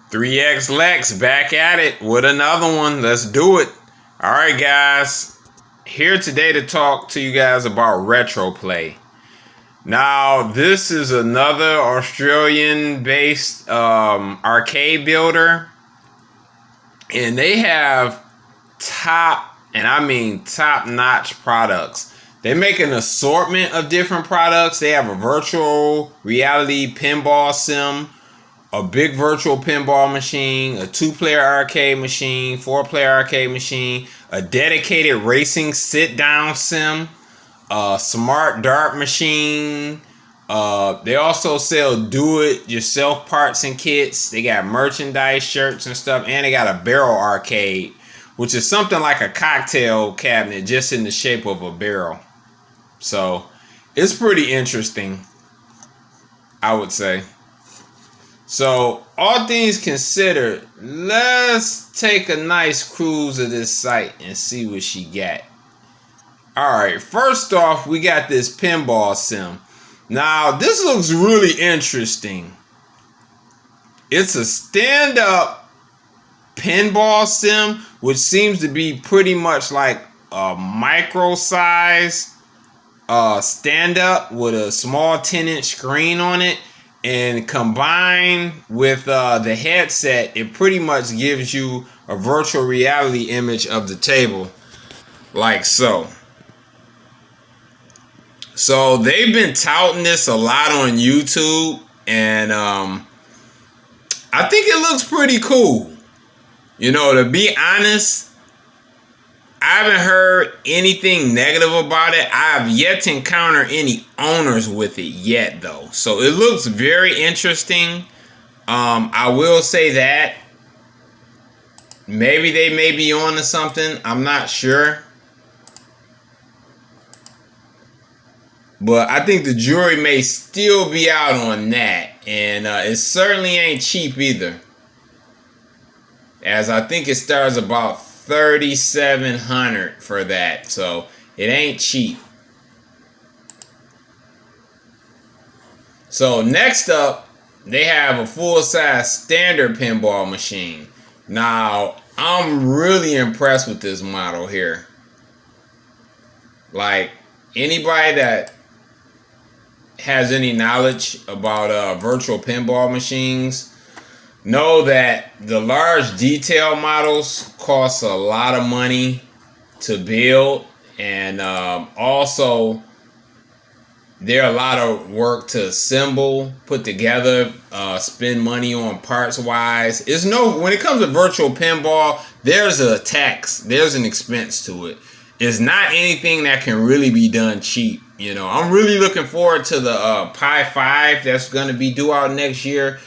3X Lex back at it with another one. Let's do it. All right, guys. Here today to talk to you guys about retro play. Now, this is another Australian-based arcade builder, and they have top, and I mean top-notch products. They make an assortment of different products. They have a virtual reality pinball sim, a big virtual pinball machine, a 2-player arcade machine, 4-player arcade machine, a dedicated racing sit-down sim, a smart dart machine. They also sell do-it-yourself parts and kits. They got merchandise, shirts and stuff, and they got a barrel arcade, which is something like a cocktail cabinet just in the shape of a barrel. So it's pretty interesting, I would say. So all things considered, let's take a nice cruise of this site and see what she got. Alright, first off, we got this Pinball Sim. Now, this looks really interesting. It's a stand-up pinball sim, which seems to be pretty much like a micro-size stand-up with a small 10-inch screen on it. And combined with the headset, it pretty much gives you a virtual reality image of the table, like so. So they've been touting this a lot on YouTube, and I think it looks pretty cool. You know, to be honest, I haven't heard anything negative about it. I have yet to encounter any owners with it yet, though. So it looks very interesting. I will say that. Maybe they may be on to something. I'm not sure. But I think the jury may still be out on that. And it certainly ain't cheap either. As I think it starts about $3,700 for that, so it ain't cheap. So next up, they have a full-size standard pinball machine. Now, I'm really impressed with this model here. Like, anybody that has any knowledge about virtual pinball machines know that the large detail models cost a lot of money to build, and also they're a lot of work to assemble, put together, spend money on parts wise. When it comes to virtual pinball, there's a tax, there's an expense to it. It's not anything that can really be done cheap. You know, I'm really looking forward to the Pi 5 that's going to be due out next year.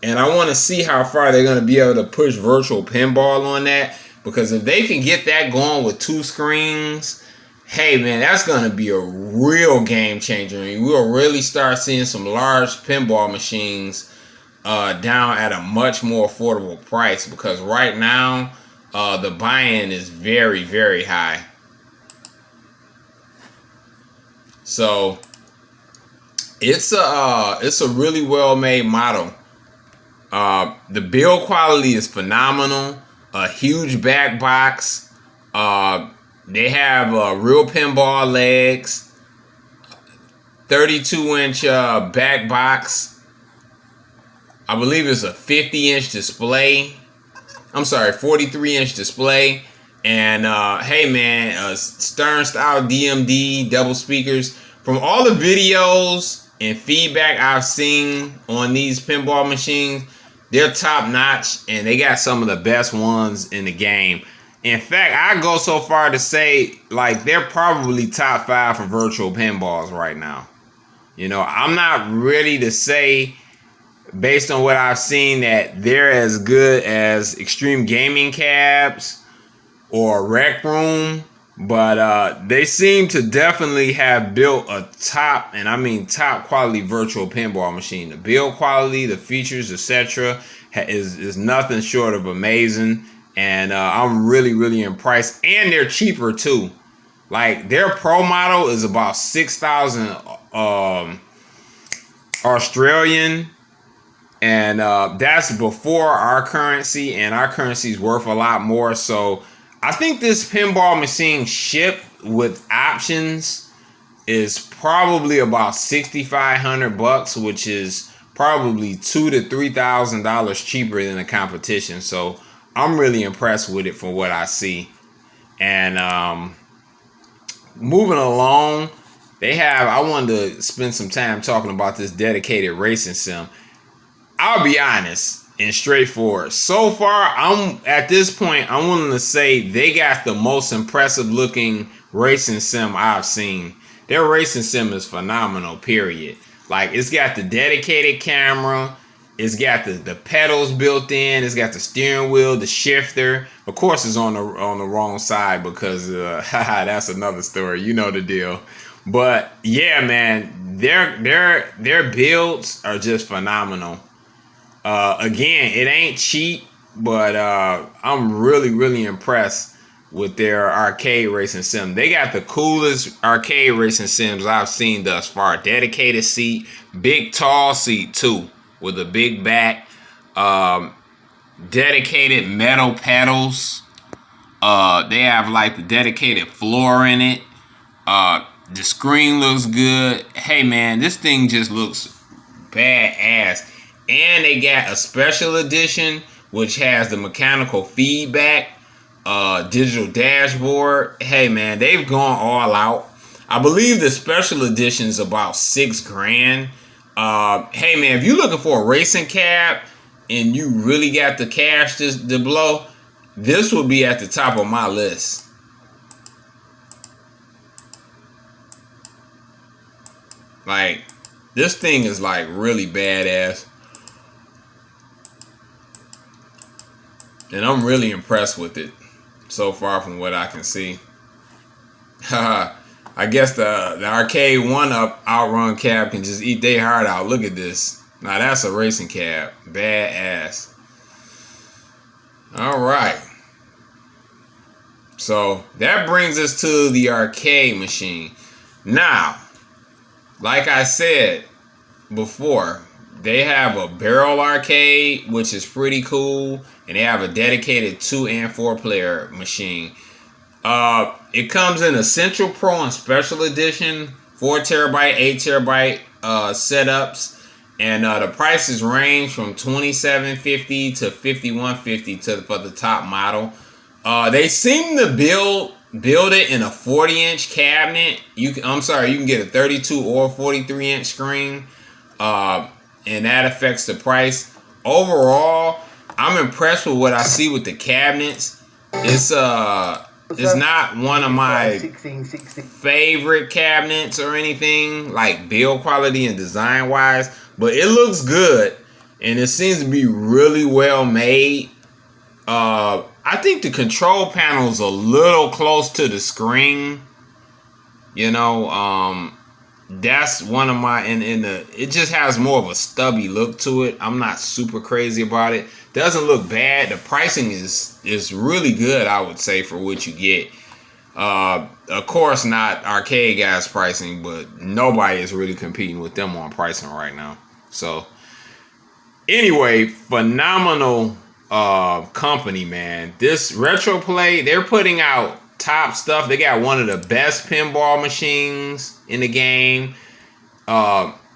And I want to see how far they're going to be able to push virtual pinball on that. Because if they can get that going with 2 screens, hey man, that's going to be a real game changer. I mean, we'll really start seeing some large pinball machines down at a much more affordable price. Because right now, the buy-in is very, very high. So it's a really well-made model. The build quality is phenomenal. A huge back box. They have real pinball legs. 32-inch back box. I believe it's a 50-inch display. I'm sorry, 43-inch display. And hey man, Stern style DMD double speakers. From all the videos and feedback I've seen on these pinball machines, they're top notch, and they got some of the best ones in the game. In fact, I go so far to say, like, they're probably top 5 for virtual pinballs right now. You know, I'm not ready to say, based on what I've seen, that they're as good as Extreme Gaming Cabs or Rec Room, but they seem to definitely have built a top, and I mean top quality virtual pinball machine. The build quality, the features, etc. is nothing short of amazing, and I'm really, really impressed. And they're cheaper too. Like, their pro model is about 6,000 Australian, And that's before our currency, and our currency is worth a lot more. So I think this pinball machine shipped with options is probably about $6,500, which is probably $2,000 to $3,000 cheaper than the competition. So I'm really impressed with it for what I see. And moving along, I wanted to spend some time talking about this dedicated racing sim. I'll be honest and straightforward. So far, I'm at this point, I'm willing to say they got the most impressive looking racing sim I've seen. Their racing sim is phenomenal, period. Like, it's got the dedicated camera, it's got the pedals built in, it's got the steering wheel, the shifter. Of course, it's on the wrong side because that's another story. You know the deal. But yeah, man, their builds are just phenomenal. Again, it ain't cheap, but I'm really impressed with their arcade racing sim. They got the coolest arcade racing sims I've seen thus far. Dedicated seat, big tall seat too, with a big back. Dedicated metal pedals. They have like the dedicated floor in it. The screen looks good. Hey man, this thing just looks badass. And they got a special edition which has the mechanical feedback, digital dashboard. Hey man, they've gone all out. I believe the special edition is about $6,000. Hey man, if you're looking for a racing cab and you really got the cash to blow, this will be at the top of my list. Like, this thing is like really badass. And I'm really impressed with it so far from what I can see. I guess the arcade one-up outrun cab can just eat their heart out. Look at this. Now that's a racing cab. Badass. All right. So that brings us to the arcade machine. Now, like I said before, they have a barrel arcade, which is pretty cool. And they have a dedicated 2 and 4 player machine. It comes in Essential Pro and Special Edition, 4 terabyte, 8 terabyte setups. And the prices range from $2,750 to $5,150 for the top model. They seem to build it in a 40-inch cabinet. You can get a 32 or 43-inch screen. And that affects the price. Overall, I'm impressed with what I see with the cabinets. It's not one of my favorite cabinets or anything, like build quality and design wise, but it looks good and it seems to be really well made. I think the control panel's a little close to the screen. You know, that's one of my it just has more of a stubby look to it. I'm not super crazy about it. Doesn't look bad. The pricing is really good, I would say, for what you get. Of course, not arcade guys pricing, but nobody is really competing with them on pricing right now. So anyway, phenomenal company, man. This Retroplay, they're putting out top stuff. They got one of the best pinball machines in the game.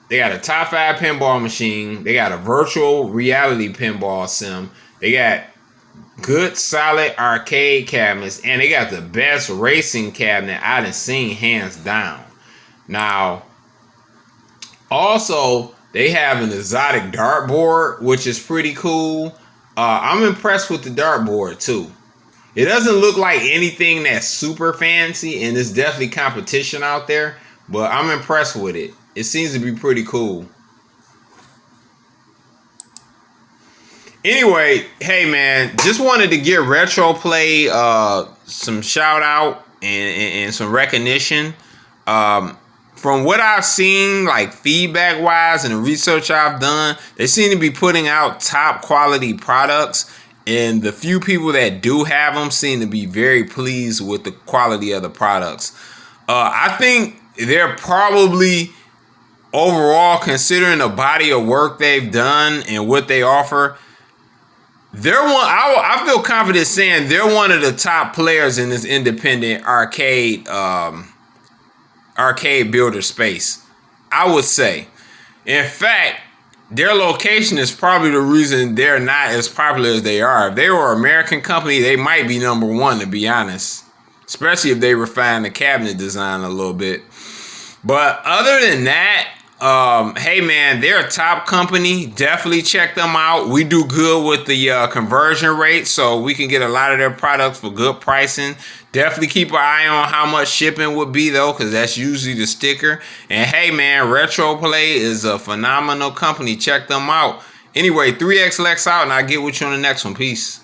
They got a top 5 pinball machine. They got a virtual reality pinball sim. They got good solid arcade cabinets, and they got the best racing cabinet I done seen, hands down. Now, also they have an exotic dartboard, which is pretty cool. I'm impressed with the dartboard too. It doesn't look like anything that's super fancy, and there's definitely competition out there, but I'm impressed with it. It seems to be pretty cool. Anyway, hey man, just wanted to give Retroplay some shout out and some recognition. From what I've seen, like feedback wise and the research I've done, they seem to be putting out top quality products, and the few people that do have them seem to be very pleased with the quality of the products. I think they're probably overall, considering the body of work they've done and what they offer, they're one. I feel confident saying they're one of the top players in this independent arcade builder space. I would say. In fact, their location is probably the reason they're not as popular as they are. If they were an American company, they might be number one, to be honest. Especially if they refine the cabinet design a little bit. But other than that, hey man, they're a top company. Definitely check them out. We do good with the conversion rate, so we can get a lot of their products for good pricing. Definitely keep an eye on how much shipping would be though, because that's usually the sticker. And hey man, Retroplay is a phenomenal company. Check them out. Anyway, 3X Lex out, and I'll get with you on the next one. Peace.